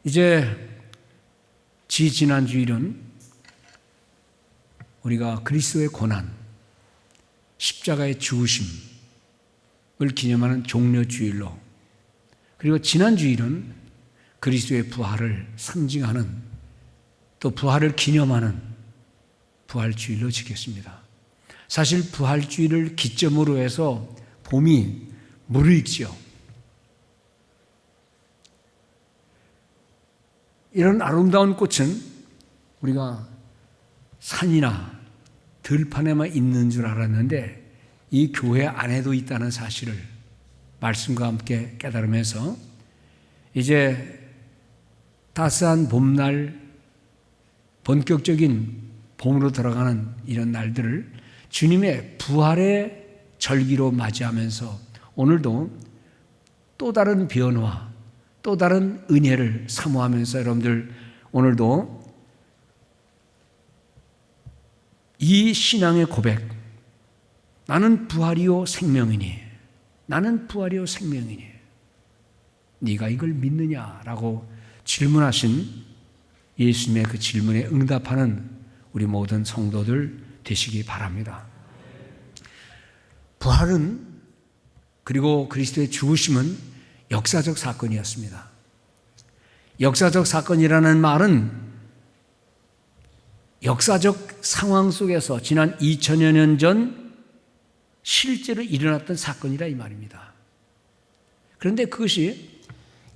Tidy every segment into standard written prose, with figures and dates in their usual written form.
이제 지난 주일은 우리가 그리스도의 고난, 십자가의 죽으심을 기념하는 종려주일로, 그리고 지난 주일은 그리스도의 부활을 상징하는, 또 부활을 기념하는 부활주일로 지켰습니다. 사실 부활주일을 기점으로 해서 봄이 무르익지요. 이런 아름다운 꽃은 우리가 산이나 들판에만 있는 줄 알았는데 이 교회 안에도 있다는 사실을 말씀과 함께 깨달으면서 이제 따스한 봄날, 본격적인 봄으로 들어가는 이런 날들을 주님의 부활의 절기로 맞이하면서 오늘도 또 다른 변화, 또 다른 은혜를 사모하면서 여러분들 오늘도 이 신앙의 고백, 나는 부활이요 생명이니, 나는 부활이요 생명이니, 네가 이걸 믿느냐라고 질문하신 예수님의 그 질문에 응답하는 우리 모든 성도들 되시기 바랍니다. 부활은, 그리고 그리스도의 죽으심은 역사적 사건이었습니다. 역사적 사건이라는 말은 역사적 상황 속에서 지난 2000여 년 전 실제로 일어났던 사건이라 이 말입니다. 그런데 그것이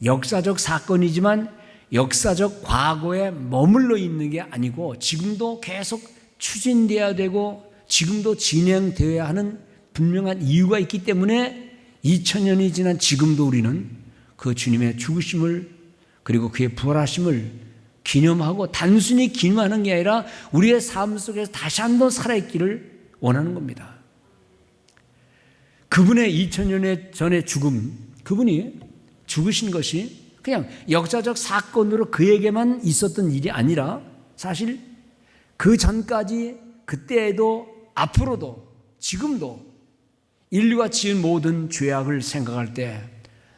역사적 사건이지만 역사적 과거에 머물러 있는 게 아니고 지금도 계속 추진되어야 되고 지금도 진행되어야 하는 분명한 이유가 있기 때문에 2000년이 지난 지금도 우리는 그 주님의 죽으심을 그리고 그의 부활하심을 기념하고 단순히 기념하는 게 아니라 우리의 삶 속에서 다시 한번 살아있기를 원하는 겁니다. 그분의 2000년 전의 죽음, 그분이 죽으신 것이 그냥 역사적 사건으로 그에게만 있었던 일이 아니라 사실 그 전까지 그때에도 앞으로도 지금도 인류가 지은 모든 죄악을 생각할 때,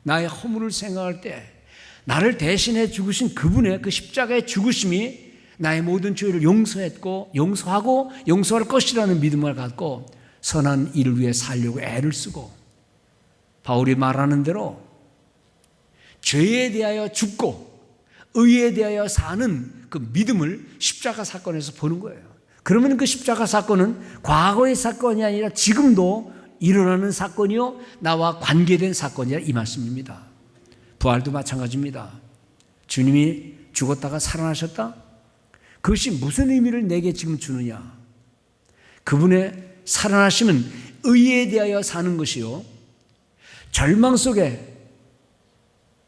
나의 허물을 생각할 때 나를 대신해 죽으신 그분의 그 십자가의 죽으심이 나의 모든 죄를 용서했고 용서하고 용서할 것이라는 믿음을 갖고 선한 일을 위해 살려고 애를 쓰고, 바울이 말하는 대로 죄에 대하여 죽고 의에 대하여 사는 그 믿음을 십자가 사건에서 보는 거예요. 그러면 그 십자가 사건은 과거의 사건이 아니라 지금도 일어나는 사건이요 나와 관계된 사건이라 이 말씀입니다. 부활도 마찬가지입니다. 주님이 죽었다가 살아나셨다? 그것이 무슨 의미를 내게 지금 주느냐? 그분의 살아나심은 의에 대하여 사는 것이요, 절망 속에,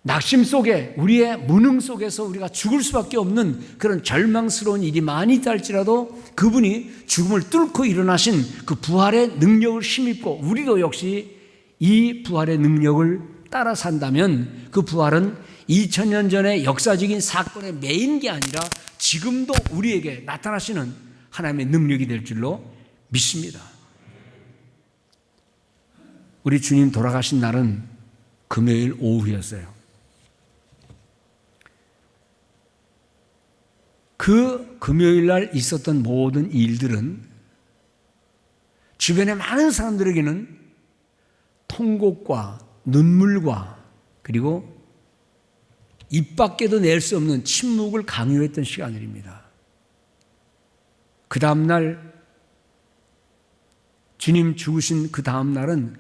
낙심 속에, 우리의 무능 속에서 우리가 죽을 수밖에 없는 그런 절망스러운 일이 많이 있다 할지라도 그분이 죽음을 뚫고 일어나신 그 부활의 능력을 힘입고 우리도 역시 이 부활의 능력을 따라 산다면 그 부활은 2000년 전의 역사적인 사건에 매인 게 아니라 지금도 우리에게 나타나시는 하나님의 능력이 될 줄로 믿습니다. 우리 주님 돌아가신 날은 금요일 오후였어요. 그 금요일 날 있었던 모든 일들은 주변의 많은 사람들에게는 통곡과 눈물과 그리고 입 밖에도 낼 수 없는 침묵을 강요했던 시간들입니다. 그 다음 날, 주님 죽으신 그 다음 날은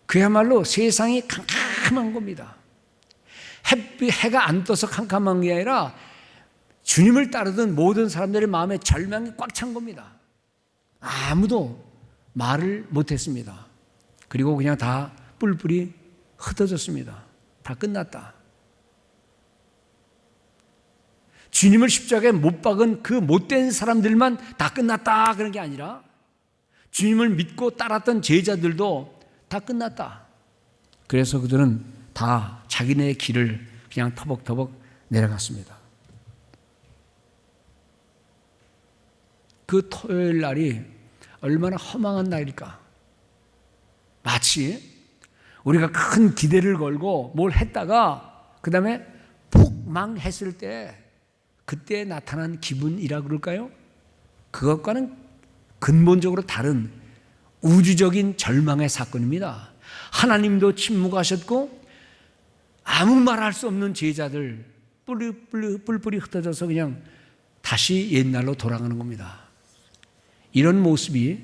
그야말로 세상이 캄캄한 겁니다. 해가 안 떠서 캄캄한 게 아니라 주님을 따르던 모든 사람들의 마음에 절망이 꽉 찬 겁니다. 아무도 말을 못했습니다. 그리고 그냥 다 뿔뿔이 흩어졌습니다. 다 끝났다. 주님을 십자가에 못 박은 그 못된 사람들만 다 끝났다 그런 게 아니라 주님을 믿고 따랐던 제자들도 다 끝났다. 그래서 그들은 다 자기네의 길을 그냥 터벅터벅 내려갔습니다. 그 토요일 날이 얼마나 허망한 날일까. 마치 우리가 큰 기대를 걸고 뭘 했다가 그 다음에 푹 폭망했을 때 그때 나타난 기분이라 그럴까요? 그것과는 근본적으로 다른 우주적인 절망의 사건입니다. 하나님도 침묵하셨고 아무 말할 수 없는 제자들 뿔뿔이 흩어져서 그냥 다시 옛날로 돌아가는 겁니다. 이런 모습이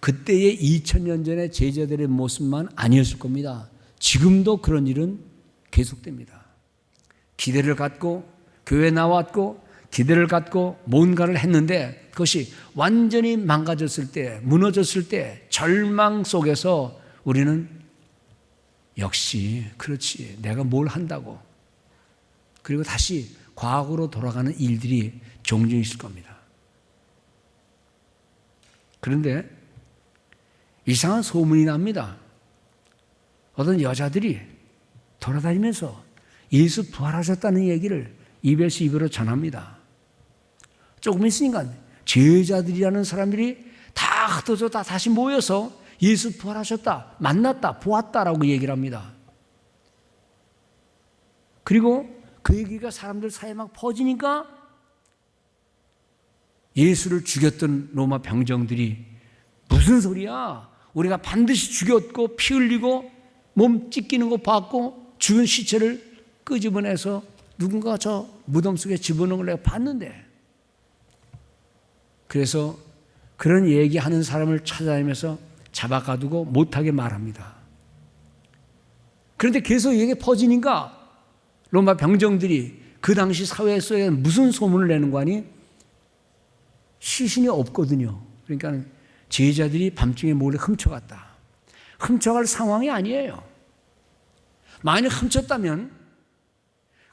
그때의 2000년 전의 제자들의 모습만 아니었을 겁니다. 지금도 그런 일은 계속됩니다. 기대를 갖고 교회에 나왔고 기대를 갖고 뭔가를 했는데 그것이 완전히 망가졌을 때, 무너졌을 때 절망 속에서 우리는 역시 그렇지, 내가 뭘 한다고, 그리고 다시 과거로 돌아가는 일들이 종종 있을 겁니다. 그런데 이상한 소문이 납니다. 어떤 여자들이 돌아다니면서 예수 부활하셨다는 얘기를 입에서 입으로 전합니다. 조금 있으니까 제자들이라는 사람들이 다 흩어져 다 다시 모여서 예수 부활하셨다, 만났다, 보았다라고 얘기를 합니다. 그리고 그 얘기가 사람들 사이에 막 퍼지니까 예수를 죽였던 로마 병정들이 무슨 소리야? 우리가 반드시 죽였고 피 흘리고 몸 찢기는 거 봤고 죽은 시체를 끄집어내서 누군가 저 무덤 속에 집어넣은 걸 내가 봤는데. 그래서 그런 얘기하는 사람을 찾아다니면서 잡아가두고 못하게 말합니다. 그런데 계속 얘기 퍼지니까 로마 병정들이 그 당시 사회에서 무슨 소문을 내는 거 아니? 시신이 없거든요. 그러니까 제자들이 밤중에 몰래 훔쳐갔다. 훔쳐갈 상황이 아니에요. 만약 훔쳤다면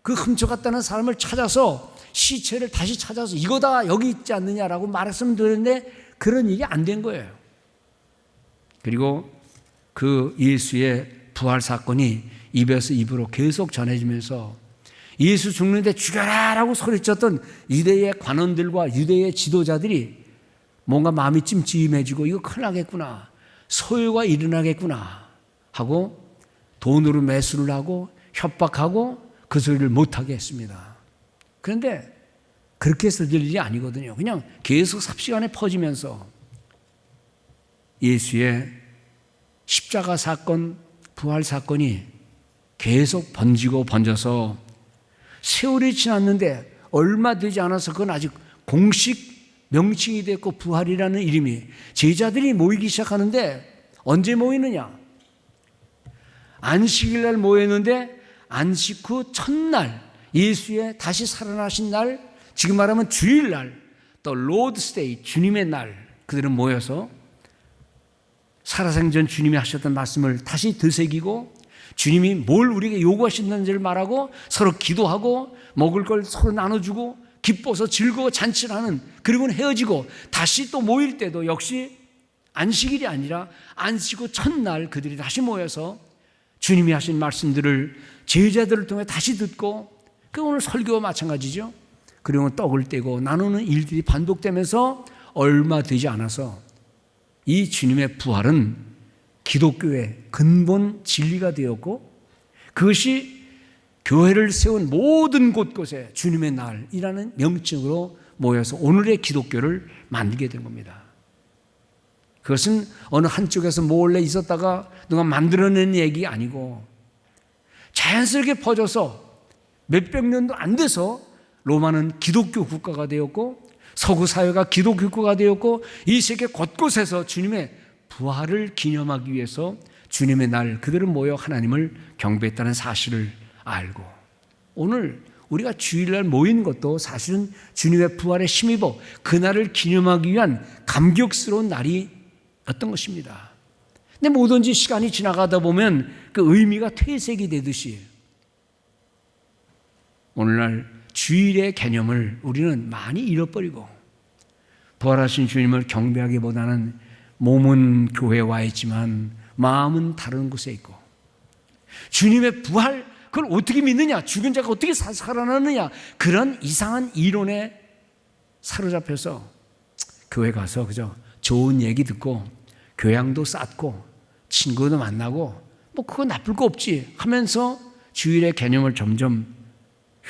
그 훔쳐갔다는 사람을 찾아서 시체를 다시 찾아서 이거다 여기 있지 않느냐라고 말했으면 되는데 그런 일이 안 된 거예요. 그리고 그 예수의 부활 사건이 입에서 입으로 계속 전해지면서 예수 죽는데 죽여라라고 소리쳤던 유대의 관원들과 유대의 지도자들이 뭔가 마음이 찜찜해지고 이거 큰일 나겠구나, 소요가 일어나겠구나 하고 돈으로 매수를 하고 협박하고 그 소리를 못하게 했습니다. 그런데 그렇게 해서 될 일이 아니거든요. 그냥 계속 삽시간에 퍼지면서 예수의 십자가 사건, 부활 사건이 계속 번지고 번져서 세월이 지났는데 얼마 되지 않아서 그건 아직 공식 명칭이 됐고 부활이라는 이름이 제자들이 모이기 시작하는데 언제 모이느냐? 안식일 날 모였는데 안식 후 첫날 예수의 다시 살아나신 날, 지금 말하면 주일날, 또 로드스데이 주님의 날 그들은 모여서 살아생전 주님이 하셨던 말씀을 다시 되새기고 주님이 뭘 우리에게 요구하셨는지를 말하고 서로 기도하고 먹을 걸 서로 나눠주고 기뻐서 즐거워 잔치를 하는, 그리고는 헤어지고 다시 또 모일 때도 역시 안식일이 아니라 안식 후 첫날 그들이 다시 모여서 주님이 하신 말씀들을 제자들을 통해 다시 듣고, 그 오늘 설교와 마찬가지죠. 그리고 떡을 떼고 나누는 일들이 반복되면서 얼마 되지 않아서 이 주님의 부활은 기독교의 근본 진리가 되었고 그것이 교회를 세운 모든 곳곳에 주님의 날이라는 명칭으로 모여서 오늘의 기독교를 만들게 된 겁니다. 그것은 어느 한쪽에서 몰래 있었다가 누가 만들어낸 얘기가 아니고 자연스럽게 퍼져서 몇백 년도 안 돼서 로마는 기독교 국가가 되었고 서구 사회가 기독교 국가가 되었고 이 세계 곳곳에서 주님의 부활을 기념하기 위해서 주님의 날 그들은 모여 하나님을 경배했다는 사실을 알고, 오늘 우리가 주일날 모인 것도 사실은 주님의 부활에 힘입어 그날을 기념하기 위한 감격스러운 날이었던 것입니다. 근데 뭐든지 시간이 지나가다 보면 그 의미가 퇴색이 되듯이 오늘날 주일의 개념을 우리는 많이 잃어버리고 부활하신 주님을 경배하기보다는 몸은 교회에 와 있지만 마음은 다른 곳에 있고, 주님의 부활 그걸 어떻게 믿느냐, 죽은 자가 어떻게 살아나느냐, 그런 이상한 이론에 사로잡혀서 교회 가서 그저 좋은 얘기 듣고 교양도 쌓고 친구도 만나고 뭐 그거 나쁠 거 없지 하면서 주일의 개념을 점점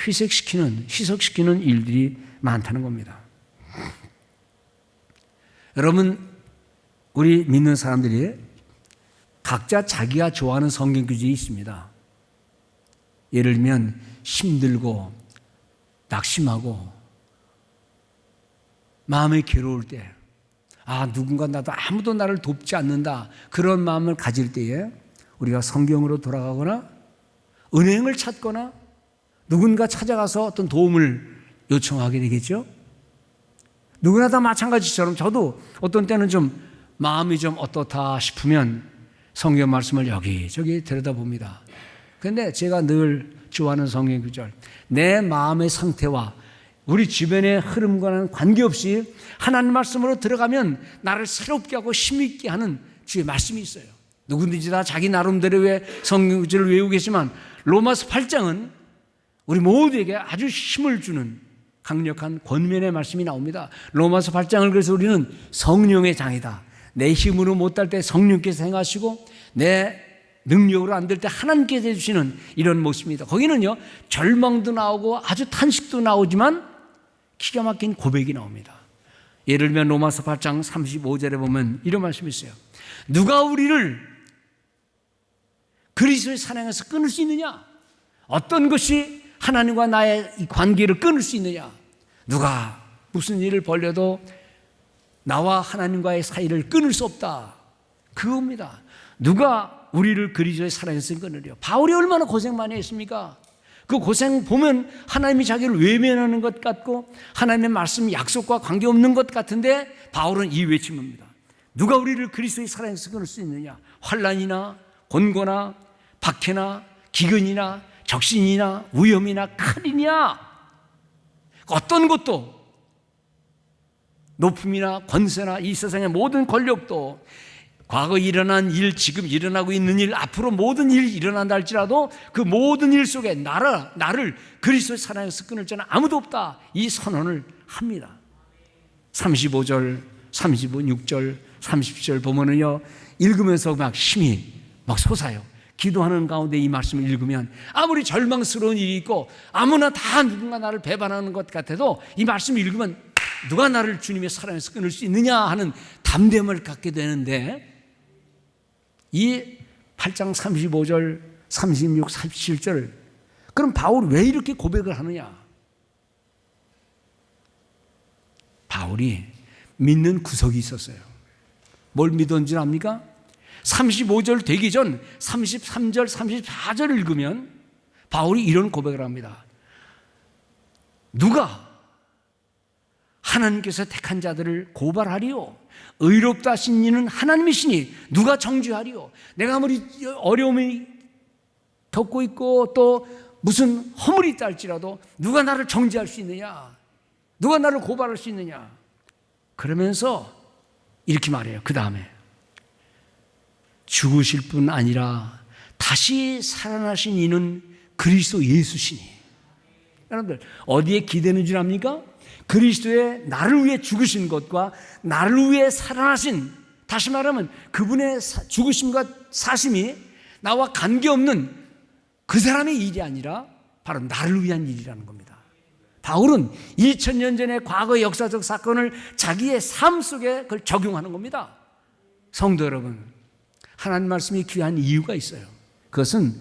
희석시키는 일들이 많다는 겁니다. 여러분, 우리 믿는 사람들이 각자 자기가 좋아하는 성경 구절이 있습니다. 예를 들면 힘들고 낙심하고 마음이 괴로울 때, 누군가 나도 아무도 나를 돕지 않는다, 그런 마음을 가질 때에 우리가 성경으로 돌아가거나 은행을 찾거나 누군가 찾아가서 어떤 도움을 요청하게 되겠죠. 누구나 다 마찬가지처럼 저도 어떤 때는 좀 마음이 좀 어떻다 싶으면 성경 말씀을 여기저기 들여다봅니다. 그런데 제가 늘 좋아하는 성경 구절, 내 마음의 상태와 우리 주변의 흐름과는 관계없이 하나님 말씀으로 들어가면 나를 새롭게 하고 힘있게 하는 주의 말씀이 있어요. 누구든지 다 자기 나름대로 성경 구절을 외우고 계시지만 로마서 8장은 우리 모두에게 아주 힘을 주는 강력한 권면의 말씀이 나옵니다. 로마서 8장을 그래서 우리는 성령의 장이다. 내 힘으로 못할 때 성령께서 행하시고 내 능력으로 안 될 때 하나님께서 해주시는 이런 모습입니다. 거기는요, 절망도 나오고 아주 탄식도 나오지만 기가 막힌 고백이 나옵니다. 예를 들면 로마서 8장 35절에 보면 이런 말씀이 있어요. 누가 우리를 그리스도의 사랑에서 끊을 수 있느냐? 어떤 것이 하나님과 나의 이 관계를 끊을 수 있느냐? 누가 무슨 일을 벌려도 나와 하나님과의 사이를 끊을 수 없다. 그겁니다. 누가 우리를 그리스도의 사랑에서 끊으려? 바울이 얼마나 고생 많이 했습니까? 그 고생 보면 하나님이 자기를 외면하는 것 같고 하나님의 말씀 약속과 관계없는 것 같은데 바울은 이 외침입니다. 누가 우리를 그리스도의 사랑에서 끊을 수 있느냐? 환난이나 곤고나 박해나 기근이나 적신이나 위험이나 칼이냐? 어떤 것도 높음이나 권세나 이 세상의 모든 권력도 과거 일어난 일, 지금 일어나고 있는 일, 앞으로 모든 일이 일어난다 할지라도 그 모든 일 속에 나를 그리스도의 사랑에서 끊을 자는 아무도 없다. 이 선언을 합니다. 35절, 36절, 30절 보면은요, 읽으면서 막 힘이 막 솟아요. 기도하는 가운데 이 말씀을 읽으면 아무리 절망스러운 일이 있고 아무나 다 누군가 나를 배반하는 것 같아도 이 말씀을 읽으면 누가 나를 주님의 사랑에서 끊을 수 있느냐 하는 담대함을 갖게 되는데, 이 8장 35절, 36, 37절, 그럼 바울이 왜 이렇게 고백을 하느냐? 바울이 믿는 구석이 있었어요. 뭘 믿었는지 압니까? 35절 되기 전 33절, 34절을 읽으면 바울이 이런 고백을 합니다. 누가 하나님께서 택한 자들을 고발하리요? 의롭다 하신 이는 하나님이시니 누가 정죄하리요? 내가 아무리 어려움이 겪고 있고 또 무슨 허물이 있다 할지라도 누가 나를 정죄할 수 있느냐? 누가 나를 고발할 수 있느냐? 그러면서 이렇게 말해요. 그 다음에 죽으실 뿐 아니라 다시 살아나신 이는 그리스도 예수시니. 여러분들 어디에 기대는 줄 압니까? 그리스도의 나를 위해 죽으신 것과 나를 위해 살아나신, 다시 말하면 그분의 죽으심과 사심이 나와 관계없는 그 사람의 일이 아니라 바로 나를 위한 일이라는 겁니다. 바울은 2000년 전의 과거의 역사적 사건을 자기의 삶 속에 그걸 적용하는 겁니다. 성도 여러분, 하나님 말씀이 귀한 이유가 있어요. 그것은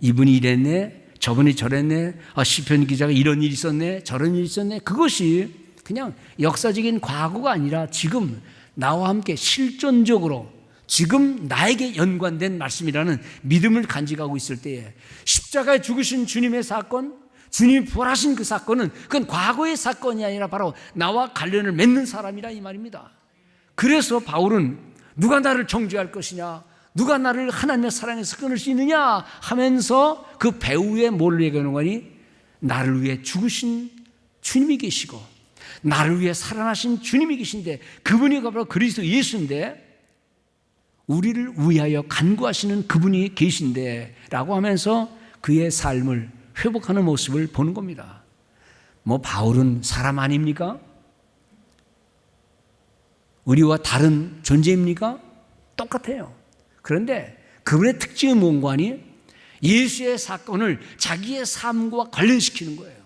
이분이 이랬네, 저분이 저랬네, 시편 기자가 이런 일이 있었네, 저런 일이 있었네, 그것이 그냥 역사적인 과거가 아니라 지금 나와 함께 실존적으로 지금 나에게 연관된 말씀이라는 믿음을 간직하고 있을 때에 십자가에 죽으신 주님의 사건, 주님이 부활하신 그 사건은 그건 과거의 사건이 아니라 바로 나와 관련을 맺는 사람이라 이 말입니다. 그래서 바울은 누가 나를 정죄할 것이냐, 누가 나를 하나님의 사랑에서 끊을 수 있느냐 하면서 그 배후에 뭘 얘기하는 거니? 나를 위해 죽으신 주님이 계시고 나를 위해 살아나신 주님이 계신데, 그분이 바로 그리스도 예수인데 우리를 위하여 간구하시는 그분이 계신데 라고 하면서 그의 삶을 회복하는 모습을 보는 겁니다. 바울은 사람 아닙니까? 우리와 다른 존재입니까? 똑같아요. 그런데 그분의 특징은 뭔가 하니? 예수의 사건을 자기의 삶과 관련시키는 거예요.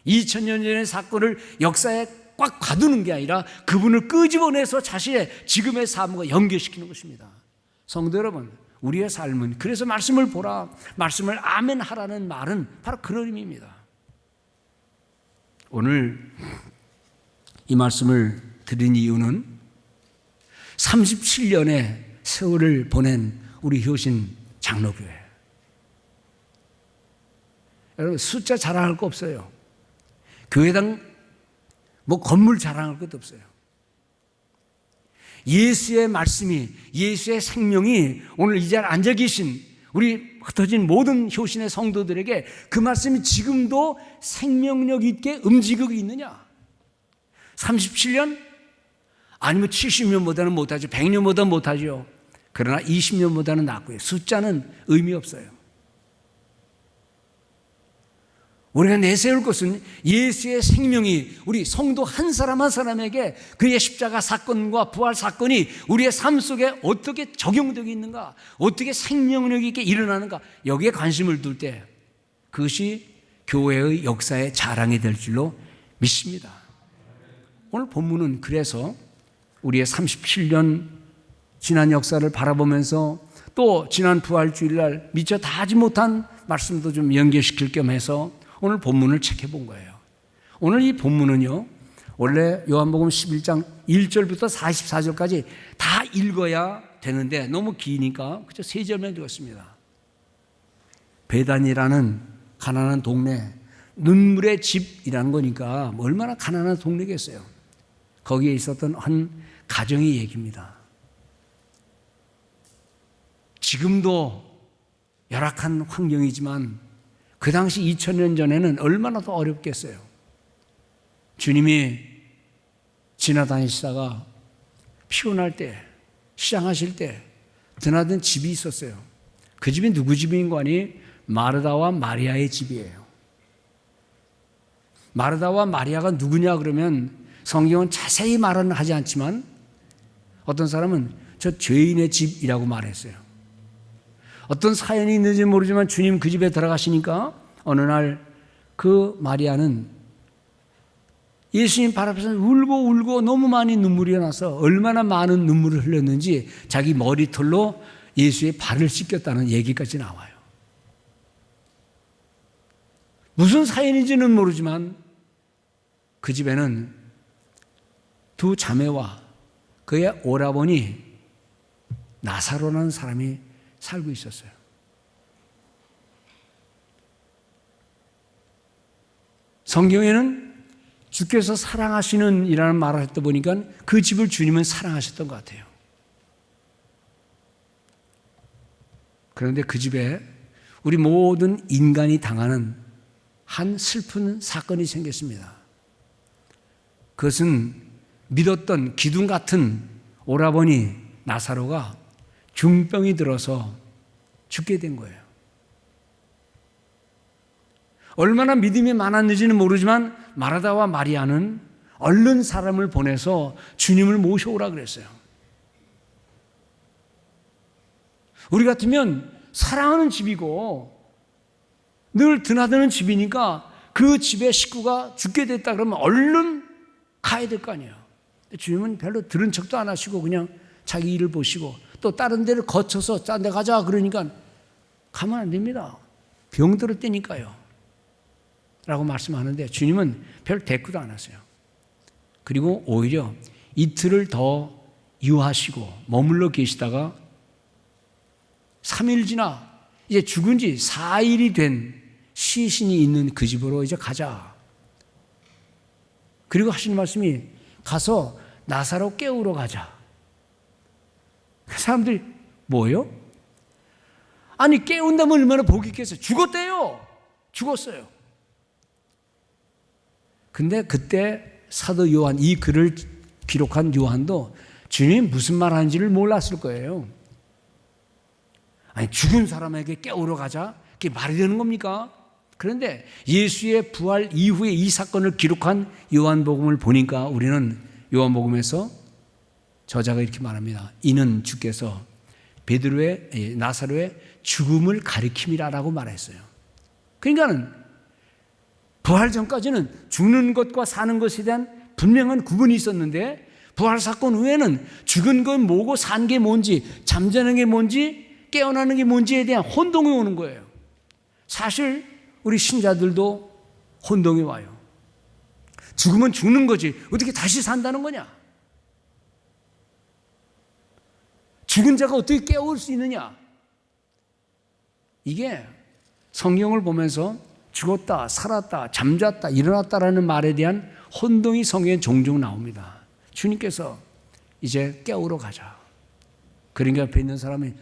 2000년 전의 사건을 역사에 꽉 가두는 게 아니라 그분을 끄집어내서 자신의 지금의 삶과 연결시키는 것입니다. 성도 여러분, 우리의 삶은 그래서 말씀을 보라, 말씀을 아멘하라는 말은 바로 그런 의미입니다. 오늘 이 말씀을 드린 이유는 37년의 세월을 보낸 우리 효신 장로교회. 여러분, 숫자 자랑할 거 없어요. 교회당 건물 자랑할 것도 없어요. 예수의 말씀이, 예수의 생명이 오늘 이 자리에 앉아 계신 우리 흩어진 모든 효신의 성도들에게 그 말씀이 지금도 생명력 있게 움직이고 있느냐? 37년? 아니면 70년보다는 못하죠. 100년보다는 못하죠. 그러나 20년보다는 낫고요. 숫자는 의미 없어요. 우리가 내세울 것은 예수의 생명이 우리 성도 한 사람 한 사람에게 그의 십자가 사건과 부활 사건이 우리의 삶 속에 어떻게 적용되고 있는가, 어떻게 생명력 있게 일어나는가, 여기에 관심을 둘 때 그것이 교회의 역사의 자랑이 될 줄로 믿습니다. 오늘 본문은 그래서 우리의 37년 지난 역사를 바라보면서 또 지난 부활주일날 미처 다 하지 못한 말씀도 좀 연결시킬 겸 해서 오늘 본문을 체크해 본 거예요. 오늘 이 본문은요, 원래 요한복음 11장 1절부터 44절까지 다 읽어야 되는데 너무 기니까 그저 3절만 읽었습니다. 베단이라는 가난한 동네, 눈물의 집이라는 거니까 얼마나 가난한 동네겠어요. 거기에 있었던 한 가정의 얘기입니다. 지금도 열악한 환경이지만 그 당시 2000년 전에는 얼마나 더 어렵겠어요. 주님이 지나다니시다가 피곤할 때, 시장하실 때 드나든 집이 있었어요. 그 집이 누구 집인 거 아니? 마르다와 마리아의 집이에요. 마르다와 마리아가 누구냐 그러면 성경은 자세히 말은 하지 않지만 어떤 사람은 저 죄인의 집이라고 말했어요. 어떤 사연이 있는지 모르지만 주님 그 집에 들어가시니까 어느 날 그 마리아는 예수님 발 앞에서 울고 너무 많이 눈물이 나서 얼마나 많은 눈물을 흘렸는지 자기 머리털로 예수의 발을 씻겼다는 얘기까지 나와요. 무슨 사연인지는 모르지만 그 집에는 두 자매와 그의 오라버니 나사로라는 사람이 살고 있었어요. 성경에는 주께서 사랑하시는 이라는 말을 했다 보니까 그 집을 주님은 사랑하셨던 것 같아요. 그런데 그 집에 우리 모든 인간이 당하는 한 슬픈 사건이 생겼습니다. 그것은 믿었던 기둥 같은 오라버니 나사로가 중병이 들어서 죽게 된 거예요. 얼마나 믿음이 많았는지는 모르지만 마르다와 마리아는 얼른 사람을 보내서 주님을 모셔오라 그랬어요. 우리 같으면 사랑하는 집이고 늘 드나드는 집이니까 그 집의 식구가 죽게 됐다 그러면 얼른 가야 될 거 아니에요. 주님은 별로 들은 척도 안 하시고 그냥 자기 일을 보시고 또 다른 데를 거쳐서 딴 데 가자 그러니까 가면 안 됩니다. 병 들었다니까요. 라고 말씀하는데 주님은 별 대꾸도 안 하세요. 그리고 오히려 이틀을 더 유하시고 머물러 계시다가 3일 지나 이제 죽은 지 4일이 된 시신이 있는 그 집으로 이제 가자. 그리고 하시는 말씀이 가서 나사로 깨우러 가자. 그 사람들이 뭐요? 아니 깨운다면 얼마나 복이 있겠어요. 죽었대요. 죽었어요. 근데 그때 사도 요한, 이 글을 기록한 요한도 주님이 무슨 말 하는지를 몰랐을 거예요. 아니 죽은 사람에게 깨우러 가자? 그게 말이 되는 겁니까? 그런데 예수의 부활 이후에 이 사건을 기록한 요한복음을 보니까 우리는 요한복음에서 저자가 이렇게 말합니다. 이는 주께서 베드로의 나사로의 죽음을 가리킴이라라고 말했어요. 그러니까는 부활 전까지는 죽는 것과 사는 것에 대한 분명한 구분이 있었는데 부활 사건 후에는 죽은 건 뭐고 산 게 뭔지, 잠자는 게 뭔지, 깨어나는 게 뭔지에 대한 혼동이 오는 거예요. 사실 우리 신자들도 혼동이 와요. 죽으면 죽는 거지 어떻게 다시 산다는 거냐? 죽은 자가 어떻게 깨어올 수 있느냐? 이게 성경을 보면서 죽었다, 살았다, 잠잤다, 일어났다라는 말에 대한 혼동이 성경에 종종 나옵니다. 주님께서 이제 깨우러 가자. 그러니까 옆에 있는 사람이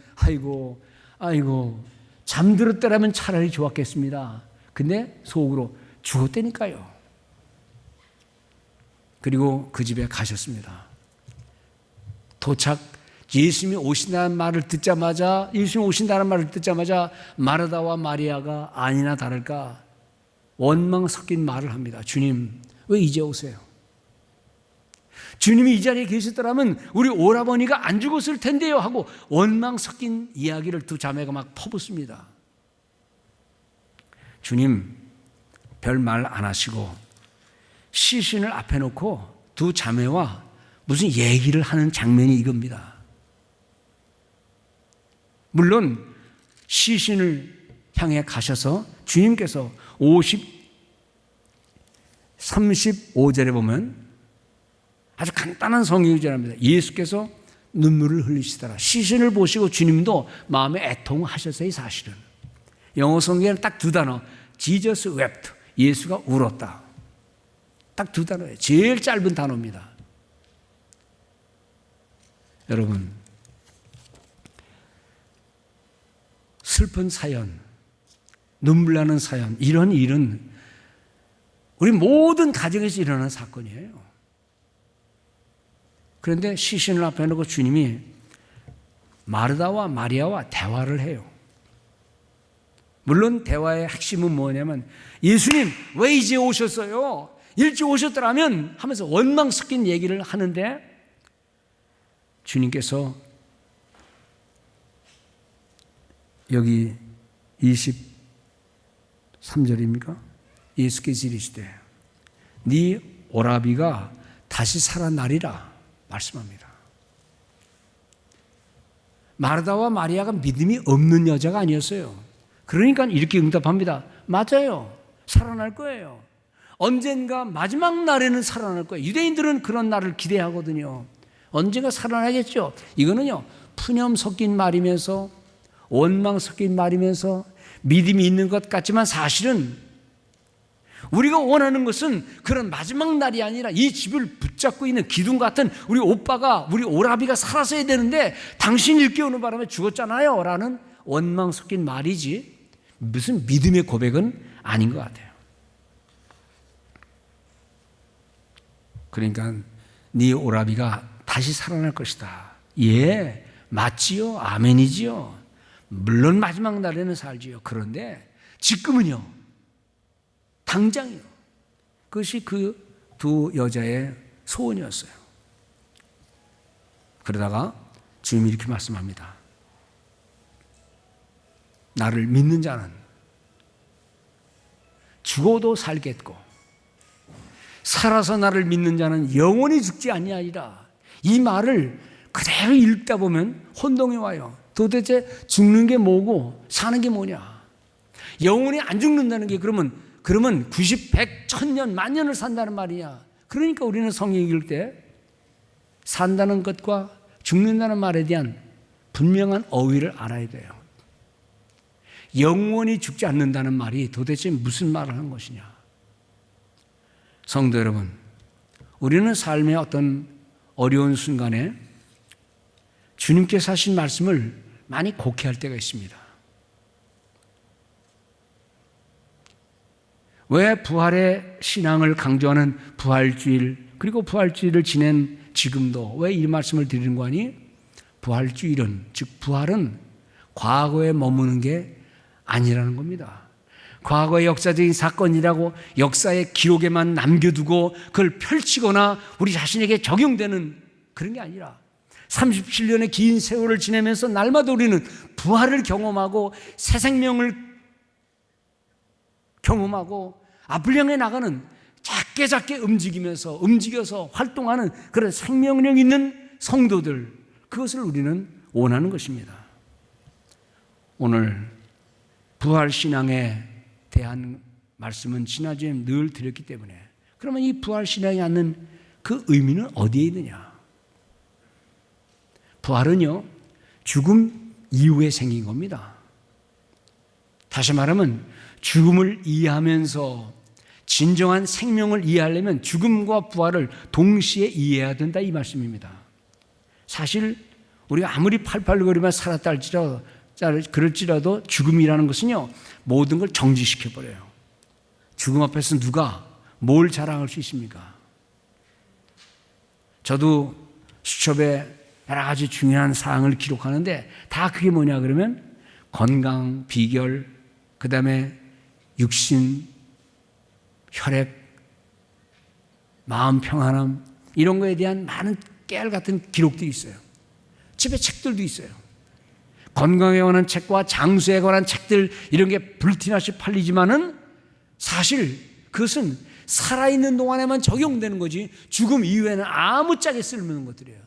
아이고 잠들었더라면 차라리 좋았겠습니다. 근데 속으로 죽었다니까요. 그리고 그 집에 가셨습니다. 예수님이 오신다는 말을 듣자마자 마르다와 마리아가 아니나 다를까 원망 섞인 말을 합니다. 주님, 왜 이제 오세요? 주님이 이 자리에 계셨더라면 우리 오라버니가 안 죽었을 텐데요 하고 원망 섞인 이야기를 두 자매가 막 퍼붓습니다. 주님 별 말 안 하시고 시신을 앞에 놓고 두 자매와 무슨 얘기를 하는 장면이 이겁니다. 물론 시신을 향해 가셔서 주님께서 35절에 보면 아주 간단한 성경 구절입니다. 예수께서 눈물을 흘리시더라. 시신을 보시고 주님도 마음에 애통하셨어요. 사실은 영어 성경에는 딱 두 단어, Jesus wept, 예수가 울었다. 딱 두 단어예요. 제일 짧은 단어입니다. 여러분, 슬픈 사연, 눈물 나는 사연, 이런 일은 우리 모든 가정에서 일어나는 사건이에요. 그런데 시신을 앞에 놓고 주님이 마르다와 마리아와 대화를 해요. 물론 대화의 핵심은 뭐냐면 예수님 왜 이제 오셨어요? 일찍 오셨더라면 하면서 원망 섞인 얘기를 하는데 주님께서 여기 23절입니까? 예수께서 이르시되 네 오라비가 다시 살아나리라 말씀합니다. 마르다와 마리아가 믿음이 없는 여자가 아니었어요. 그러니까 이렇게 응답합니다. 맞아요. 살아날 거예요. 언젠가 마지막 날에는 살아날 거예요. 유대인들은 그런 날을 기대하거든요. 언젠가 살아나겠죠. 이거는요, 푸념 섞인 말이면서 원망 섞인 말이면서 믿음이 있는 것 같지만 사실은 우리가 원하는 것은 그런 마지막 날이 아니라 이 집을 붙잡고 있는 기둥 같은 우리 오빠가, 우리 오라비가 살았어야 되는데 당신 일깨 오는 바람에 죽었잖아요 라는 원망 섞인 말이지 무슨 믿음의 고백은 아닌 것 같아요. 그러니까 네 오라비가 다시 살아날 것이다. 예, 맞지요. 아멘이지요. 물론 마지막 날에는 살지요. 그런데 지금은요, 당장이요. 그것이 그 두 여자의 소원이었어요. 그러다가 주님이 이렇게 말씀합니다. 나를 믿는 자는 죽어도 살겠고 살아서 나를 믿는 자는 영원히 죽지 아니하리라. 이 말을 그대로 읽다 보면 혼동이 와요. 도대체 죽는 게 뭐고 사는 게 뭐냐? 영원히 안 죽는다는 게 그러면 90, 100, 1000년, 만년을 산다는 말이냐? 그러니까 우리는 성경 읽을 때 산다는 것과 죽는다는 말에 대한 분명한 어휘를 알아야 돼요. 영원히 죽지 않는다는 말이 도대체 무슨 말을 한 것이냐? 성도 여러분, 우리는 삶의 어떤 어려운 순간에 주님께서 하신 말씀을 많이 곡해할 때가 있습니다. 왜 부활의 신앙을 강조하는 부활주일, 그리고 부활주일을 지낸 지금도 왜 이 말씀을 드리는 거 아니? 부활주일은, 즉 부활은 과거에 머무는 게 아니라는 겁니다. 과거의 역사적인 사건이라고 역사의 기록에만 남겨두고 그걸 펼치거나 우리 자신에게 적용되는 그런 게 아니라 37년의 긴 세월을 지내면서 날마다 우리는 부활을 경험하고 새 생명을 경험하고 앞을 향해 나가는 작게 움직여서 활동하는 그런 생명력 있는 성도들, 그것을 우리는 원하는 것입니다. 오늘 부활신앙에 대한 말씀은 지난주에 늘 드렸기 때문에, 그러면 이 부활신앙이 갖는 그 의미는 어디에 있느냐? 부활은요, 죽음 이후에 생긴 겁니다. 다시 말하면 죽음을 이해하면서 진정한 생명을 이해하려면 죽음과 부활을 동시에 이해해야 된다, 이 말씀입니다. 사실 우리가 아무리 팔팔거리며 살았다 그럴지라도 죽음이라는 것은요, 모든 걸 정지시켜버려요. 죽음 앞에서 누가 뭘 자랑할 수 있습니까? 저도 수첩에 여러 가지 중요한 사항을 기록하는데 다 그게 뭐냐 그러면 건강, 비결, 그 다음에 육신, 혈액, 마음 평안함, 이런 거에 대한 많은 깨알 같은 기록들이 있어요. 집에 책들도 있어요. 건강에 관한 책과 장수에 관한 책들, 이런 게 불티나시 팔리지만은 사실 그것은 살아있는 동안에만 적용되는 거지 죽음 이후에는 아무짝에 쓸모없는 것들이에요.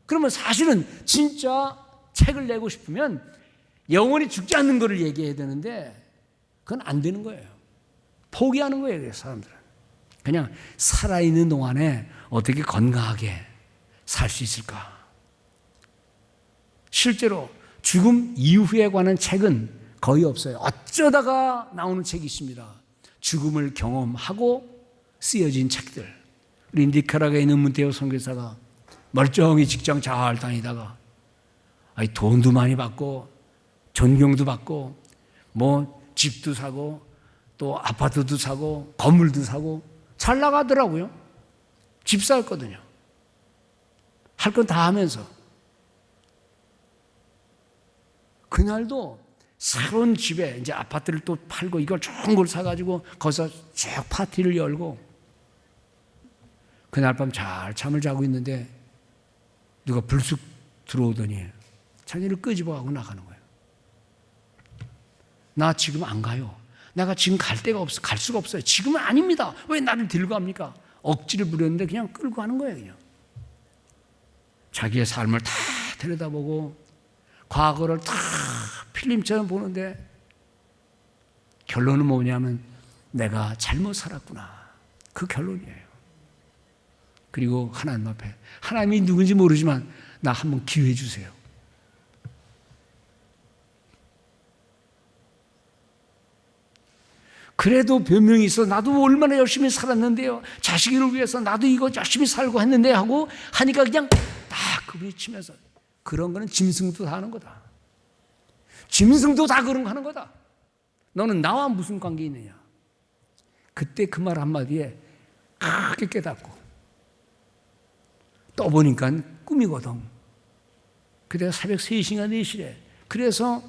그러면 사실은 진짜 책을 내고 싶으면 영원히 죽지 않는 것을 얘기해야 되는데 그건 안 되는 거예요. 포기하는 거예요, 사람들은. 그냥 살아있는 동안에 어떻게 건강하게 살 수 있을까? 실제로 죽음 이후에 관한 책은 거의 없어요. 어쩌다가 나오는 책이 있습니다. 죽음을 경험하고 쓰여진 책들. 우리 니카라과에 있는 문태호 선교사가 멀쩡히 직장 잘 다니다가 돈도 많이 받고 존경도 받고 뭐 집도 사고 또 아파트도 사고 건물도 사고 잘 나가더라고요. 집사였거든요. 할 건 다 하면서. 그날도 새로운 집에 이제 아파트를 또 팔고 이걸 좋은 걸 사가지고 거기서 쭉 파티를 열고 그날 밤 잘 잠을 자고 있는데 누가 불쑥 들어오더니 자기를 끄집어가고 나가는 거예요. 나 지금 안 가요. 내가 지금 갈 데가 없어. 갈 수가 없어요. 지금은 아닙니다. 왜 나를 들고 갑니까? 억지를 부렸는데 그냥 끌고 가는 거예요. 그냥. 자기의 삶을 다 들여다보고 과거를 다 필름처럼 보는데 결론은 뭐냐면 내가 잘못 살았구나. 그 결론이에요. 그리고 하나님 앞에 하나님이 누군지 모르지만 나 한번 기회 주세요. 그래도 변명이 있어. 나도 얼마나 열심히 살았는데요. 자식을 위해서 나도 이거 열심히 살고 했는데 하고 하니까 그냥 딱 그분이 치면서 그런 거는 짐승도 다 하는 거다. 짐승도 다 그런 거 하는 거다. 너는 나와 무슨 관계 있느냐. 그때 그 말 한마디에 크게 깨닫고 떠보니까 꿈이거든. 그때가 새벽 3시인가 4시래. 그래서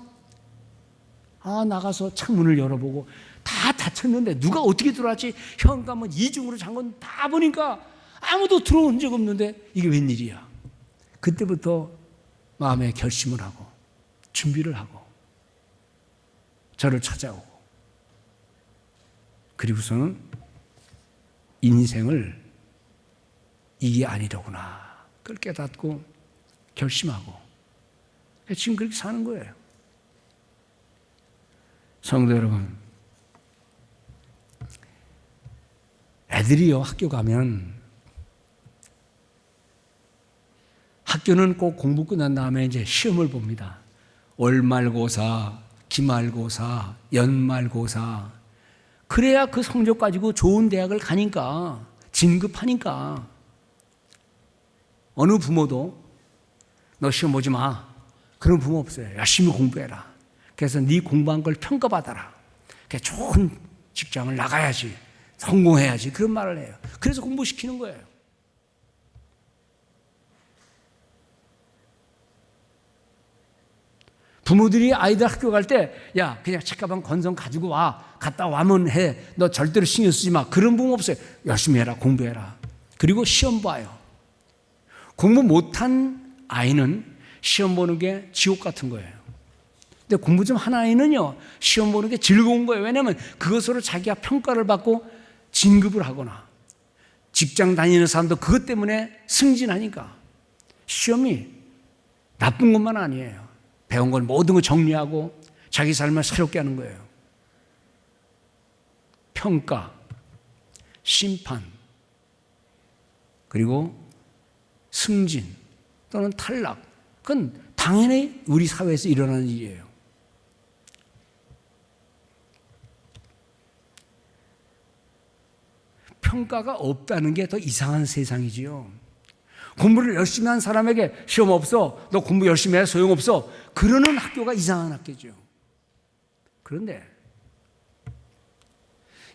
나가서 창문을 열어보고 다 닫혔는데 누가 어떻게 들어왔지? 현관문 이중으로 잠근 다 보니까 아무도 들어온 적 없는데 이게 웬일이야. 그때부터 마음에 결심을 하고 준비를 하고 저를 찾아오고 그리고서는 인생을 이게 아니더구나 그걸 깨닫고 결심하고 지금 그렇게 사는 거예요. 성도 여러분, 애들이요 학교 가면 학교는 꼭 공부 끝난 다음에 이제 시험을 봅니다. 월말고사, 기말고사, 연말고사. 그래야 그 성적 가지고 좋은 대학을 가니까, 진급하니까. 어느 부모도 너 시험 보지 마. 그런 부모 없어요. 열심히 공부해라. 그래서 네 공부한 걸 평가받아라. 좋은 직장을 나가야지. 성공해야지. 그런 말을 해요. 그래서 공부시키는 거예요. 부모들이 아이들 학교 갈 때 야 그냥 책가방 건성 가지고 와. 갔다 와면 해. 너 절대로 신경 쓰지 마. 그런 부모 없어요. 열심히 해라. 공부해라. 그리고 시험 봐요. 공부 못한 아이는 시험 보는 게 지옥 같은 거예요. 근데 공부 좀 하는 아이는요, 시험 보는 게 즐거운 거예요. 왜냐하면 그것으로 자기가 평가를 받고 진급을 하거나, 직장 다니는 사람도 그것 때문에 승진하니까. 시험이 나쁜 것만 아니에요. 배운 걸 모든 거 정리하고 자기 삶을 새롭게 하는 거예요. 평가, 심판, 그리고 승진 또는 탈락, 그건 당연히 우리 사회에서 일어나는 일이에요. 평가가 없다는 게 더 이상한 세상이지요. 공부를 열심히 한 사람에게 시험 없어, 너 공부 열심히 해, 소용없어, 그러는 학교가 이상한 학교죠. 그런데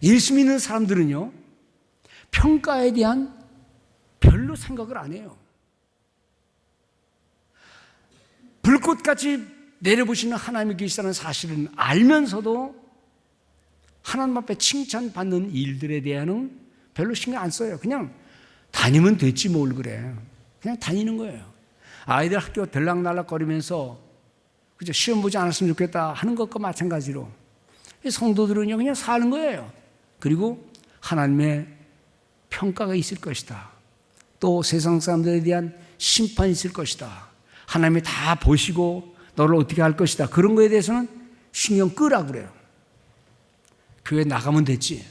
열심히 있는 사람들은요, 평가에 대한 별로 생각을 안 해요. 불꽃같이 내려보시는 하나님이 계시다는 사실은 알면서도 하나님 앞에 칭찬받는 일들에 대한은 별로 신경 안 써요. 그냥 다니면 됐지 뭘 그래. 그냥 다니는 거예요. 아이들 학교 들락날락거리면서 그죠, 시험 보지 않았으면 좋겠다 하는 것과 마찬가지로 성도들은요 그냥 사는 거예요. 그리고 하나님의 평가가 있을 것이다. 또 세상 사람들에 대한 심판이 있을 것이다. 하나님이 다 보시고 너를 어떻게 할 것이다. 그런 거에 대해서는 신경 끄라 그래요. 교회 나가면 됐지.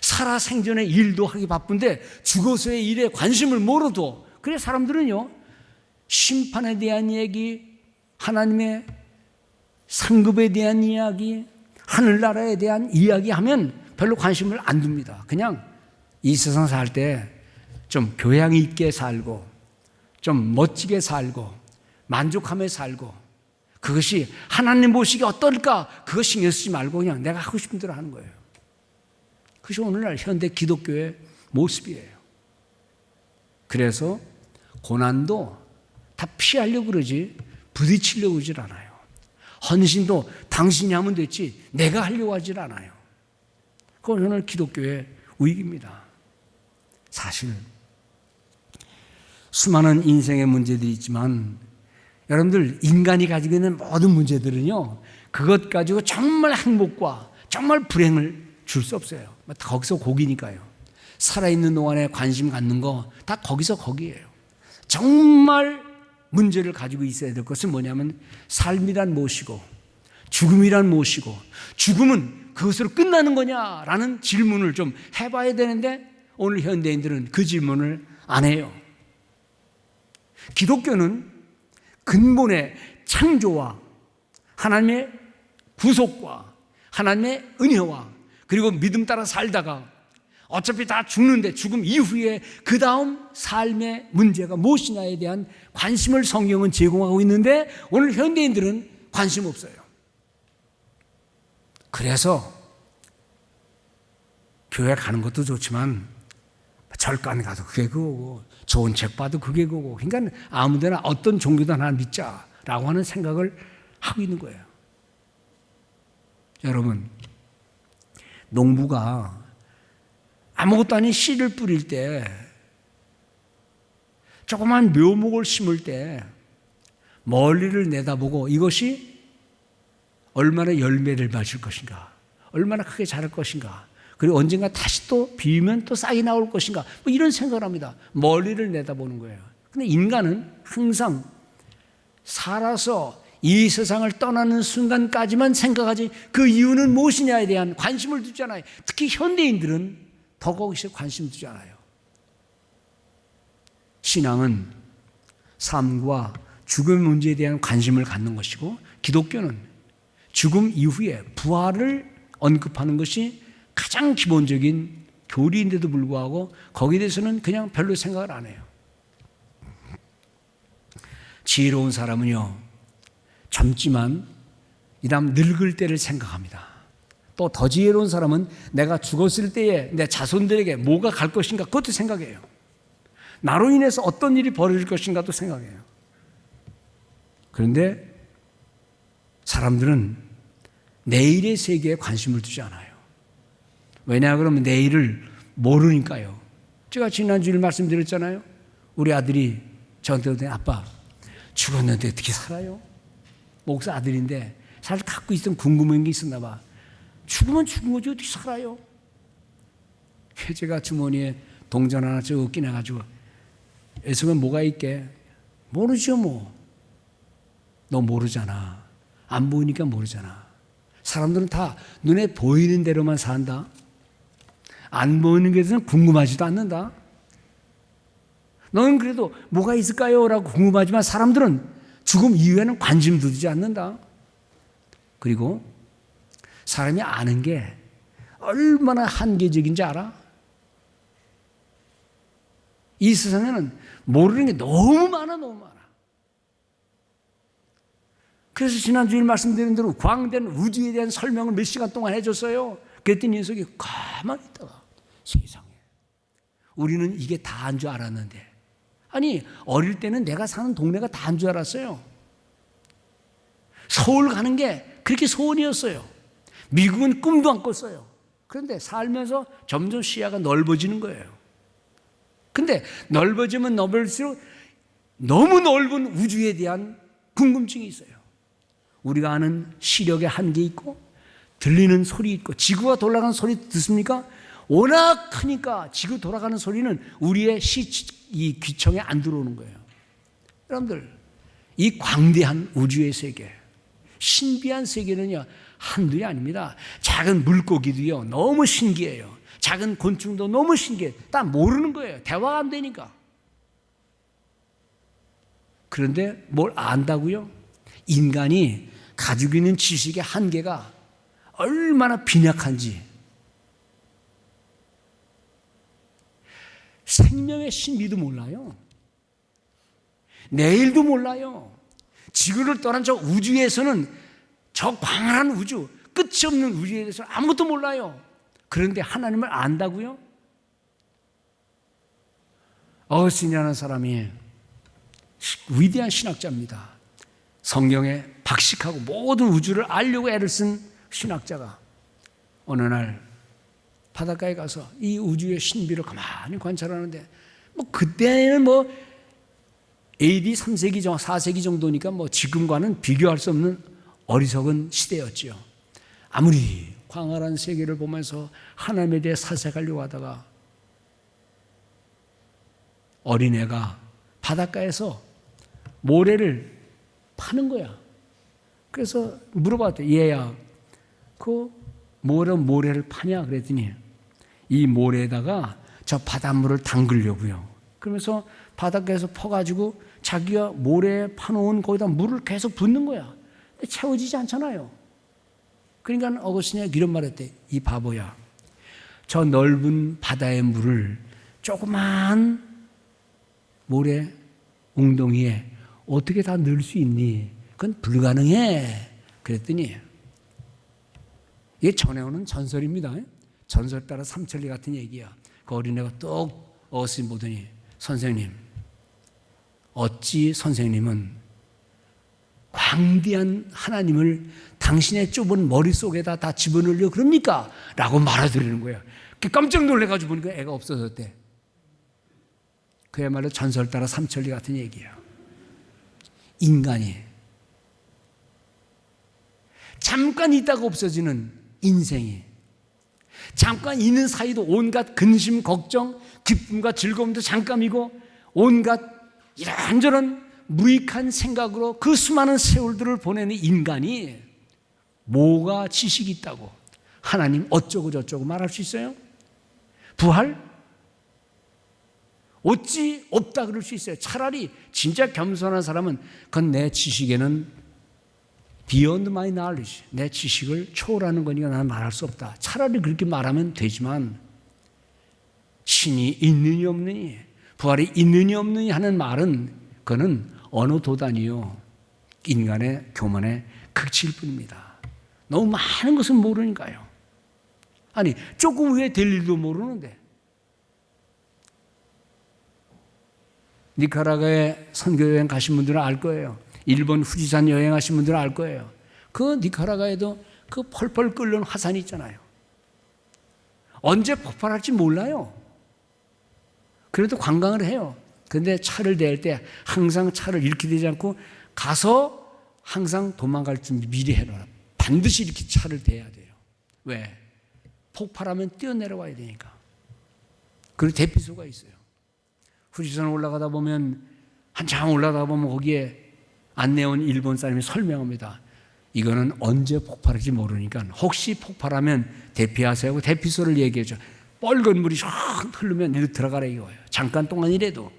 살아생전의 일도 하기 바쁜데 죽어서의 일에 관심을 몰아도, 그래 사람들은요 심판에 대한 얘기, 하나님의 상급에 대한 이야기, 하늘나라에 대한 이야기하면 별로 관심을 안 둡니다. 그냥 이 세상 살 때 좀 교양 있게 살고 좀 멋지게 살고 만족하며 살고, 그것이 하나님 보시기에 어떨까 그거 신경 쓰지 말고 그냥 내가 하고 싶은 대로 하는 거예요. 그것이 오늘날 현대 기독교의 모습이에요. 그래서 고난도 다 피하려고 그러지 부딪히려고 그러질 않아요. 헌신도 당신이 하면 됐지 내가 하려고 하질 않아요. 그건 오늘 기독교의 위기입니다. 사실 수많은 인생의 문제들이 있지만 여러분들 인간이 가지고 있는 모든 문제들은요 그것 가지고 정말 행복과 정말 불행을 줄 수 없어요. 거기서 거기니까요. 살아있는 동안에 관심 갖는 거 다 거기서 거기예요. 정말 문제를 가지고 있어야 될 것은 뭐냐면 삶이란 무엇이고 죽음이란 무엇이고 죽음은 그것으로 끝나는 거냐라는 질문을 좀 해봐야 되는데 오늘 현대인들은 그 질문을 안 해요. 기독교는 근본의 창조와 하나님의 구속과 하나님의 은혜와 그리고 믿음 따라 살다가 어차피 다 죽는데 죽음 이후에 그 다음 삶의 문제가 무엇이냐에 대한 관심을 성경은 제공하고 있는데 오늘 현대인들은 관심 없어요. 그래서 교회 가는 것도 좋지만 절간 가도 그게 그거고 좋은 책 봐도 그게 그거고, 그러니까 아무데나 어떤 종교도 하나 믿자라고 하는 생각을 하고 있는 거예요. 여러분, 농부가 아무것도 아닌 씨를 뿌릴 때, 조그만 묘목을 심을 때 멀리를 내다보고 이것이 얼마나 열매를 맺을 것인가, 얼마나 크게 자랄 것인가, 그리고 언젠가 다시 또 비우면 또 싹이 나올 것인가, 뭐 이런 생각을 합니다. 멀리를 내다보는 거예요. 근데 인간은 항상 살아서 이 세상을 떠나는 순간까지만 생각하지 그 이유는 무엇이냐에 대한 관심을 두잖아요. 특히 현대인들은 더 거기서 관심 두잖아요. 신앙은 삶과 죽음 문제에 대한 관심을 갖는 것이고 기독교는 죽음 이후에 부활을 언급하는 것이 가장 기본적인 교리인데도 불구하고 거기에 대해서는 그냥 별로 생각을 안 해요. 지혜로운 사람은요, 젊지만 이 다음 늙을 때를 생각합니다. 또 더 지혜로운 사람은 내가 죽었을 때에 내 자손들에게 뭐가 갈 것인가 그것도 생각해요. 나로 인해서 어떤 일이 벌어질 것인가도 생각해요. 그런데 사람들은 내일의 세계에 관심을 두지 않아요. 왜냐 그러면 내일을 모르니까요. 제가 지난주에 말씀드렸잖아요. 우리 아들이 저한테 그러더니 아빠 죽었는데 어떻게 살아요? 목사 아들인데 사실 갖고 있던 궁금한 게 있었나 봐. 죽으면 죽은 거지 어떻게 살아요? 제가 주머니에 동전 하나 쭉 끼내가지고 애쓰면 뭐가 있게? 모르죠 뭐. 너 모르잖아. 안 보이니까 모르잖아. 사람들은 다 눈에 보이는 대로만 산다. 안 보이는 것에 대해서는 궁금하지도 않는다. 너는 그래도 뭐가 있을까요? 라고 궁금하지만 사람들은 죽음 이후에는 관심도 두지 않는다. 그리고 사람이 아는 게 얼마나 한계적인지 알아? 이 세상에는 모르는 게 너무 많아, 너무 많아. 그래서 지난주에 말씀드린 대로 광대한 우주에 대한 설명을 몇 시간 동안 해줬어요. 그랬더니 녀석이 가만히 있다가 세상에 우리는 이게 다인 줄 알았는데, 아니 어릴 때는 내가 사는 동네가 다인 줄 알았어요. 서울 가는 게 그렇게 소원이었어요. 미국은 꿈도 안 꿨어요. 그런데 살면서 점점 시야가 넓어지는 거예요. 근데 넓어지면 넓을수록 너무 넓은 우주에 대한 궁금증이 있어요. 우리가 아는 시력의 한계 있고 들리는 소리 있고 지구가 돌아가는 소리 듣습니까? 워낙 크니까 지구 돌아가는 소리는 우리의 이 귀청에 안 들어오는 거예요. 여러분들, 이 광대한 우주의 세계, 신비한 세계는요 한둘이 아닙니다. 작은 물고기도요 너무 신기해요. 작은 곤충도 너무 신기해. 다 모르는 거예요. 대화가 안 되니까. 그런데 뭘 안다고요? 인간이 가지고 있는 지식의 한계가 얼마나 빈약한지, 생명의 신비도 몰라요. 내일도 몰라요. 지구를 떠난 저 우주에서는, 저 광활한 우주, 끝이 없는 우주에 대해서 아무것도 몰라요. 그런데 하나님을 안다고요? 어거스틴이라는 사람이 위대한 신학자입니다. 성경에 박식하고 모든 우주를 알려고 애를 쓴 신학자가 어느 날 바닷가에 가서 이 우주의 신비를 가만히 관찰하는데, 뭐 그때는 뭐 AD 3세기 정도, 4세기 정도니까 뭐 지금과는 비교할 수 없는 어리석은 시대였죠. 아무리 광활한 세계를 보면서 하나님에 대해 사색하려고 하다가 어린애가 바닷가에서 모래를 파는 거야. 그래서 물어봤대. 얘야, 그 모래를 파냐? 그랬더니 이 모래에다가 저 바닷물을 담그려고요. 그러면서 바닷가에서 퍼가지고 자기가 모래에 파놓은 거기다 물을 계속 붓는 거야. 근데 채워지지 않잖아요. 그러니까 어거스틴이 이런 말 했대. 이 바보야, 저 넓은 바다의 물을 조그만 모래 웅덩이에 어떻게 다 넣을 수 있니? 그건 불가능해. 그랬더니 이게 전해오는 전설입니다. 전설 따라 삼천리 같은 얘기야. 그 어린애가 또 어거스틴 보더니, 선생님, 어찌 선생님은 광대한 하나님을 당신의 좁은 머릿속에다 다 집어넣으려고 그럽니까? 라고 말해드리는 거예요. 깜짝 놀래가지고 보니까 애가 없어졌대. 그야말로 전설 따라 삼천리 같은 얘기예요. 인간이 잠깐 있다가 없어지는 인생이, 잠깐 있는 사이도 온갖 근심, 걱정, 기쁨과 즐거움도 잠깐이고 온갖 이런저런 무익한 생각으로 그 수많은 세월들을 보내는 인간이 뭐가 지식이 있다고 하나님 어쩌고 저쩌고 말할 수 있어요? 부활? 어찌 없다 그럴 수 있어요? 차라리 진짜 겸손한 사람은 그건 내 지식에는 beyond my knowledge, 내 지식을 초월하는 거니까 나는 말할 수 없다. 차라리 그렇게 말하면 되지만, 신이 있느니 없느니, 부활이 있느니 없느니 하는 말은 그거는 어느 도단이요, 인간의 교만의 극치일 뿐입니다. 너무 많은 것을 모르니까요. 아니 조금 후에 될 일도 모르는데, 니카라과에 선교여행 가신 분들은 알 거예요. 일본 후지산 여행하신 분들은 알 거예요. 그 니카라과에도 그 펄펄 끓는 화산이 있잖아요. 언제 폭발할지 몰라요. 그래도 관광을 해요. 근데 차를 대할 때 항상 차를 이렇게 대지 않고 가서 항상 도망갈 준비 미리 해놔라. 반드시 이렇게 차를 대야 돼요. 왜? 폭발하면 뛰어내려와야 되니까. 그리고 대피소가 있어요. 후지산 올라가다 보면 한참 올라가다 보면 거기에 안내원 일본 사람이 설명합니다. 이거는 언제 폭발할지 모르니까 혹시 폭발하면 대피하세요 하고 대피소를 얘기해줘. 뻘건 물이 샥 흐르면 이렇게 들어가라 이거예요. 잠깐 동안이라도.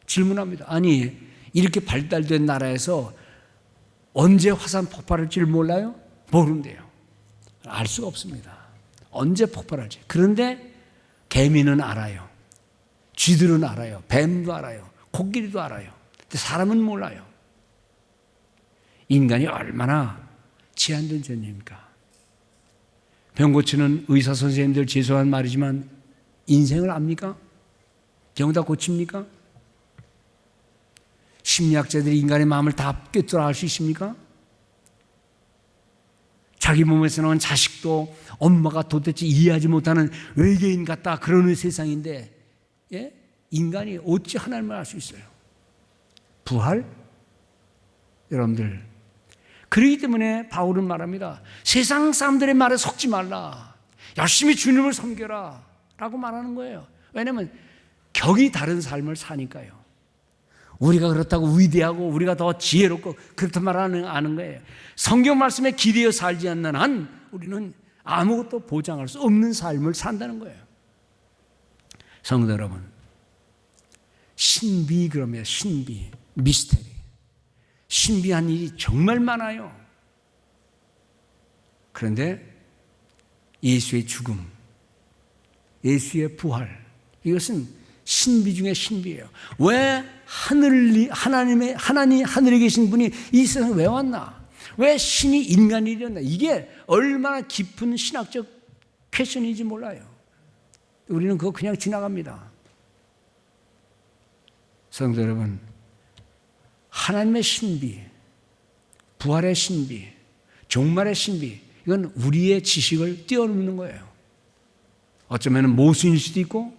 질문합니다. 아니 이렇게 발달된 나라에서 언제 화산 폭발할지를 몰라요? 모른대요. 알 수가 없습니다. 언제 폭발할지. 그런데 개미는 알아요. 쥐들은 알아요. 뱀도 알아요. 코끼리도 알아요. 근데 사람은 몰라요. 인간이 얼마나 제한된 존재입니까? 병 고치는 의사 선생님들 죄송한 말이지만 인생을 압니까? 병 다 고칩니까? 심리학자들이 인간의 마음을 다 꿰뚫어 알 수 있습니까? 자기 몸에서 나온 자식도 엄마가 도대체 이해하지 못하는 외계인 같다 그러는 세상인데 예? 인간이 어찌 하나님을 알 수 있어요? 부활? 여러분들 그렇기 때문에 바울은 말합니다. 세상 사람들의 말에 속지 말라. 열심히 주님을 섬겨라 라고 말하는 거예요. 왜냐하면 격이 다른 삶을 사니까요. 우리가 그렇다고 위대하고 우리가 더 지혜롭고 그렇단 말을 아는 거예요. 성경 말씀에 기대어 살지 않는 한 우리는 아무것도 보장할 수 없는 삶을 산다는 거예요. 성도 여러분, 신비 그러면 신비, 미스테리. 신비한 일이 정말 많아요. 그런데 예수의 죽음, 예수의 부활, 이것은 신비 중에 신비예요. 왜 하나님 하늘에 계신 분이 이 세상에 왜 왔나? 왜 신이 인간이 되었나? 이게 얼마나 깊은 신학적 퀘션인지 몰라요. 우리는 그거 그냥 지나갑니다. 성도 여러분, 하나님의 신비, 부활의 신비, 종말의 신비, 이건 우리의 지식을 뛰어넘는 거예요. 어쩌면 모순일 수도 있고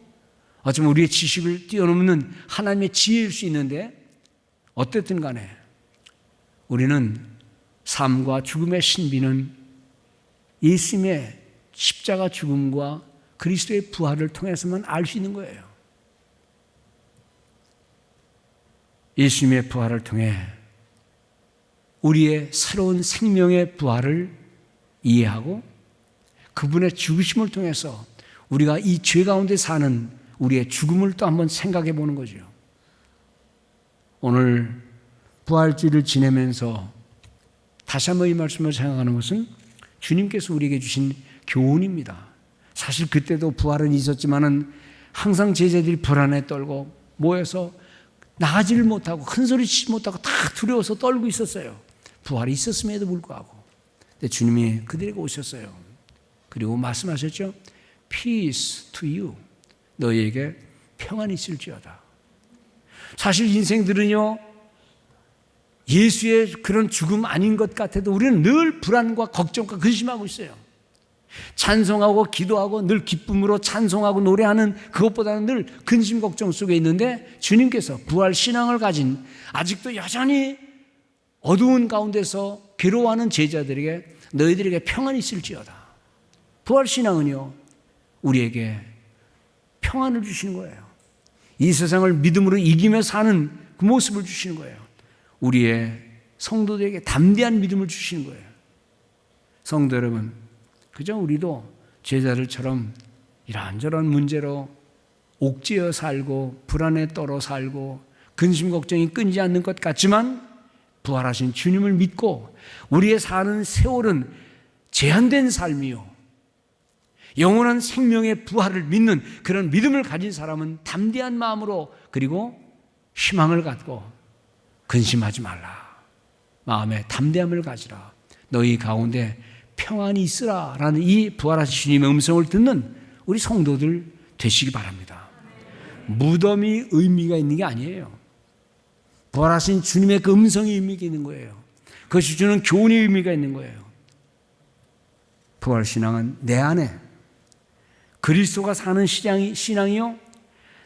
어쩌면 우리의 지식을 뛰어넘는 하나님의 지혜일 수 있는데 어쨌든 간에 우리는 삶과 죽음의 신비는 예수님의 십자가 죽음과 그리스도의 부활을 통해서만 알 수 있는 거예요. 예수님의 부활을 통해 우리의 새로운 생명의 부활을 이해하고 그분의 죽으심을 통해서 우리가 이 죄 가운데 사는 우리의 죽음을 또 한번 생각해 보는 거죠. 오늘 부활주일을 지내면서 다시 한번 이 말씀을 생각하는 것은 주님께서 우리에게 주신 교훈입니다. 사실 그때도 부활은 있었지만은 항상 제자들이 불안에 떨고 모여서 나가지를 못하고 큰 소리 치지 못하고 다 두려워서 떨고 있었어요. 부활이 있었음에도 불구하고. 근데 주님이 그들에게 오셨어요. 그리고 말씀하셨죠. Peace to you. 너희에게 평안이 있을지어다. 사실 인생들은요, 예수의 그런 죽음 아닌 것 같아도 우리는 늘 불안과 걱정과 근심하고 있어요. 찬송하고 기도하고 늘 기쁨으로 찬송하고 노래하는 그것보다는 늘 근심 걱정 속에 있는데 주님께서 부활 신앙을 가진 아직도 여전히 어두운 가운데서 괴로워하는 제자들에게 너희들에게 평안이 있을지어다. 부활 신앙은요, 우리에게 평안을 주시는 거예요. 이 세상을 믿음으로 이기며 사는 그 모습을 주시는 거예요. 우리의 성도들에게 담대한 믿음을 주시는 거예요. 성도 여러분, 그저 우리도 제자들처럼 이런저런 문제로 옥죄어 살고 불안에 떨어 살고 근심 걱정이 끊이지 않는 것 같지만 부활하신 주님을 믿고 우리의 사는 세월은 제한된 삶이요, 영원한 생명의 부활을 믿는 그런 믿음을 가진 사람은 담대한 마음으로 그리고 희망을 갖고 근심하지 말라. 마음에 담대함을 가지라. 너희 가운데 평안이 있으라 라는 이 부활하신 주님의 음성을 듣는 우리 성도들 되시기 바랍니다. 무덤이 의미가 있는 게 아니에요. 부활하신 주님의 그 음성이 의미가 있는 거예요. 그것이 주는 교훈의 의미가 있는 거예요. 부활신앙은 내 안에 그리스도가 사는 신앙이요,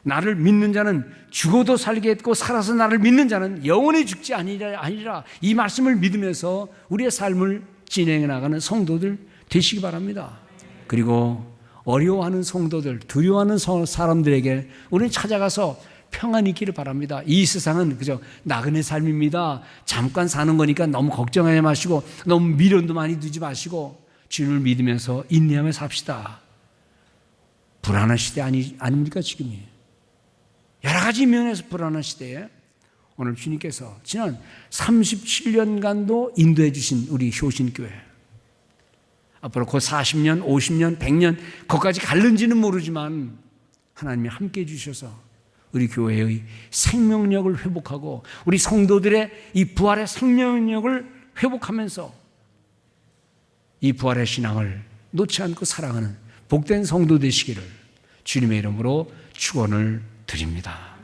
나를 믿는 자는 죽어도 살겠고 살아서 나를 믿는 자는 영원히 죽지 아니라 이 말씀을 믿으면서 우리의 삶을 진행해 나가는 성도들 되시기 바랍니다. 그리고 어려워하는 성도들, 두려워하는 사람들에게 우리는 찾아가서 평안이 있기를 바랍니다. 이 세상은 그저 나그네 삶입니다. 잠깐 사는 거니까 너무 걱정하지 마시고 너무 미련도 많이 두지 마시고 주님을 믿으면서 인내하며 삽시다. 불안한 시대 아닙니까 지금이? 여러 가지 면에서 불안한 시대에 오늘 주님께서 지난 37년간도 인도해 주신 우리 효신교회, 앞으로 곧 40년, 50년, 100년 거기까지 갈는지는 모르지만 하나님이 함께 해주셔서 우리 교회의 생명력을 회복하고 우리 성도들의 이 부활의 생명력을 회복하면서 이 부활의 신앙을 놓지 않고 사랑하는 복된 성도 되시기를 주님의 이름으로 축원을 드립니다.